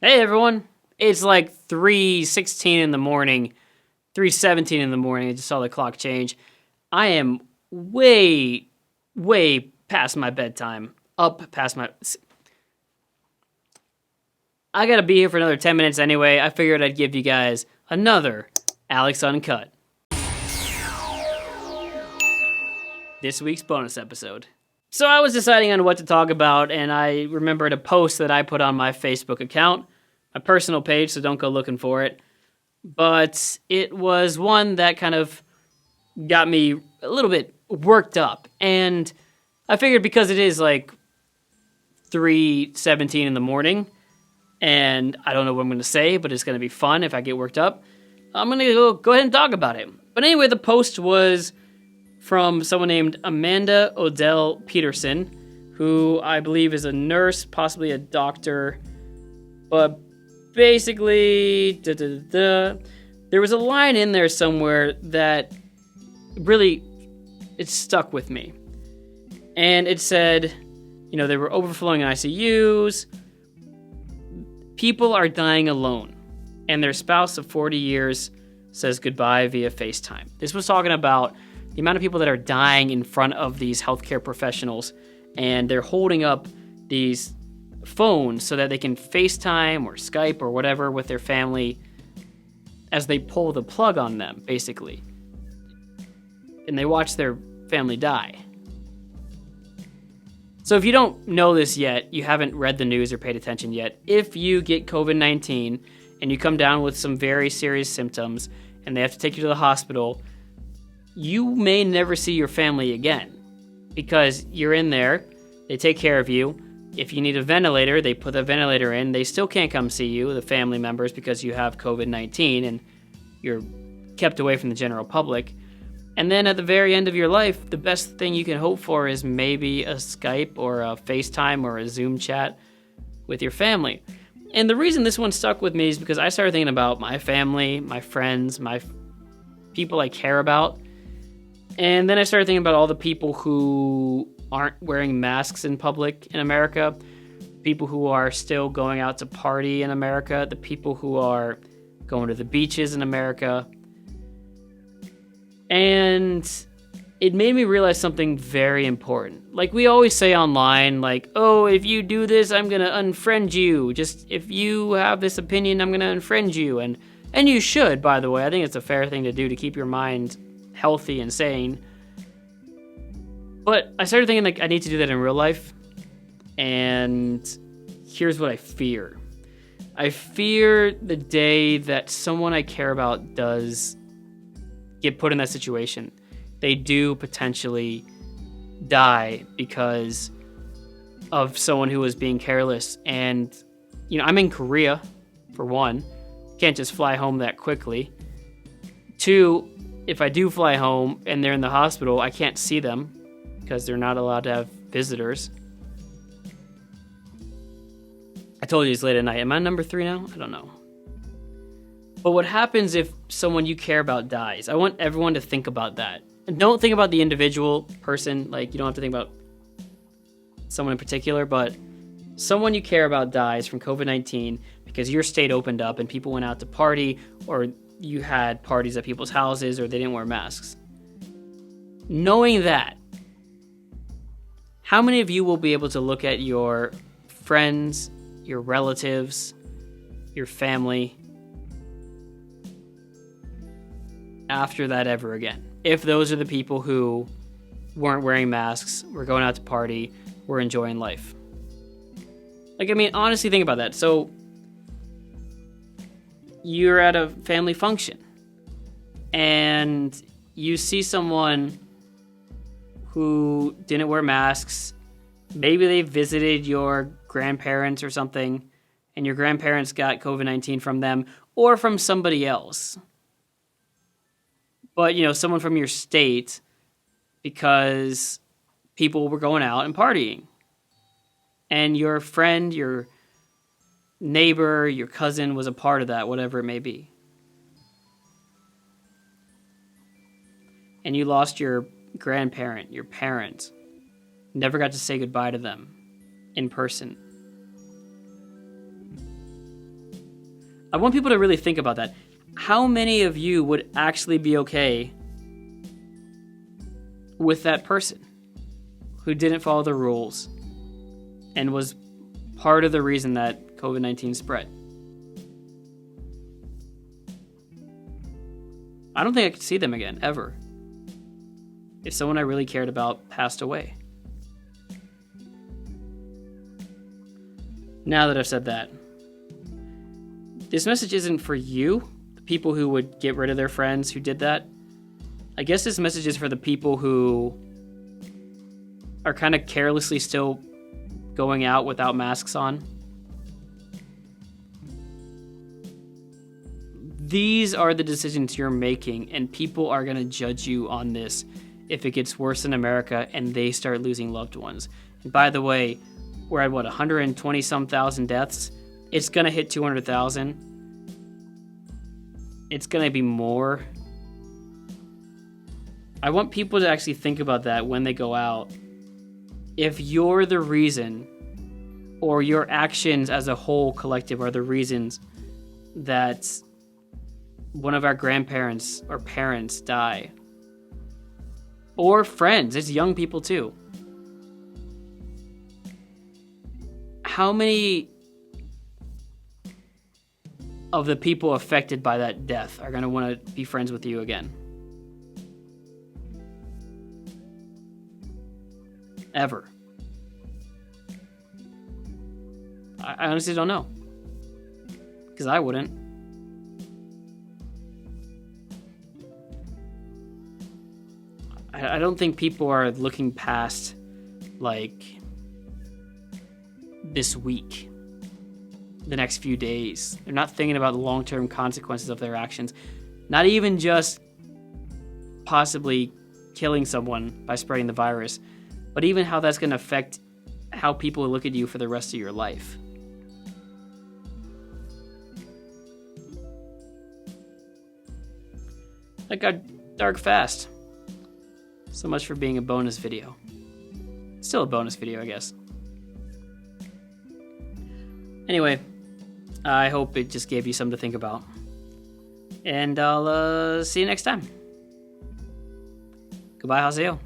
Hey everyone, it's like 3:16 in the morning, 3:17 in the morning. I just saw the clock change. I am way past my bedtime. Up past my. I gotta be here for another 10 minutes anyway. I figured I'd give you guys another Alex Uncut. This week's bonus episode. So I was deciding on what to talk about, and I remembered a post that I put on my Facebook account, my personal page, so don't go looking for it. But it was one that kind of got me a little bit worked up. And I figured because it is like 3:17 in the morning, and I don't know what I'm going to say, but it's going to be fun if I get worked up, I'm going to go ahead and talk about it. But anyway, the post was from someone named Amanda Odell Peterson, who I believe is a nurse, possibly a doctor, but basically, there was a line in there somewhere that really, it stuck with me. And it said, they were overflowing ICUs, people are dying alone, and their spouse of 40 years says goodbye via FaceTime. This was talking about the amount of people that are dying in front of these healthcare professionals, and they're holding up these phones so that they can FaceTime or Skype or whatever with their family as they pull the plug on them, basically. And they watch their family die. So if you don't know this yet, you haven't read the news or paid attention yet, if you get COVID-19 and you come down with some very serious symptoms and they have to take you to the hospital, you may never see your family again because you're in there, they take care of you. If you need a ventilator, they put the ventilator in. They still can't come see you, the family members, because you have COVID-19 and you're kept away from the general public. And then at the very end of your life, the best thing you can hope for is maybe a Skype or a FaceTime or a Zoom chat with your family. And the reason this one stuck with me is because I started thinking about my family, my friends, my people I care about. And then I started thinking about all the people who aren't wearing masks in public in America, people who are still going out to party in America, the people who are going to the beaches in America. And it made me realize something very important. Like we always say online, like, oh, if you do this, I'm going to unfriend you. Just if you have this opinion, I'm going to unfriend you. And you should, by the way. I think it's a fair thing to do to keep your mind healthy and sane. But I started thinking like I need to do that in real life. And here's what I fear. I fear the day that someone I care about does get put in that situation. They do potentially die because of someone who was being careless. And, I'm in Korea, for one. Can't just fly home that quickly. Two, if I do fly home and they're in the hospital, I can't see them because they're not allowed to have visitors. I told you it's late at night. Am I number 3 now? I don't know. But what happens if someone you care about dies? I want everyone to think about that. And don't think about the individual person. Like, you don't have to think about someone in particular, but someone you care about dies from COVID-19 because your state opened up and people went out to party, or you had parties at people's houses, or they didn't wear masks. Knowing that, how many of you will be able to look at your friends, your relatives, your family after that ever again? If those are the people who weren't wearing masks, were going out to party, were enjoying life. Like, honestly, think about that. So, you're at a family function, and you see someone who didn't wear masks. Maybe they visited your grandparents or something, and your grandparents got COVID-19 from them or from somebody else. But, someone from your state, because people were going out and partying. And your friend, your neighbor, your cousin was a part of that, whatever it may be. And you lost your grandparent, your parent. Never got to say goodbye to them in person. I want people to really think about that. How many of you would actually be okay with that person who didn't follow the rules and was part of the reason that COVID-19 spread? I don't think I could see them again, ever, if someone I really cared about passed away. Now that I've said that, this message isn't for you, the people who would get rid of their friends who did that. I guess this message is for the people who are kind of carelessly still going out without masks on. These are the decisions you're making, and people are going to judge you on this if it gets worse in America and they start losing loved ones. And by the way, we're at 120-some thousand deaths. It's going to hit 200,000. It's going to be more. I want people to actually think about that when they go out. If you're the reason, or your actions as a whole collective are the reasons that one of our grandparents or parents die, or friends, it's young people too. How many of the people affected by that death are going to want to be friends with you again? Ever. I honestly don't know. Because I wouldn't. I don't think people are looking past, like, this week, the next few days. They're not thinking about the long-term consequences of their actions. Not even just possibly killing someone by spreading the virus, but even how that's going to affect how people look at you for the rest of your life. That got dark fast. So much for being a bonus video. Still a bonus video, I guess. Anyway, I hope it just gave you something to think about. And I'll see you next time. Goodbye, Haseyo.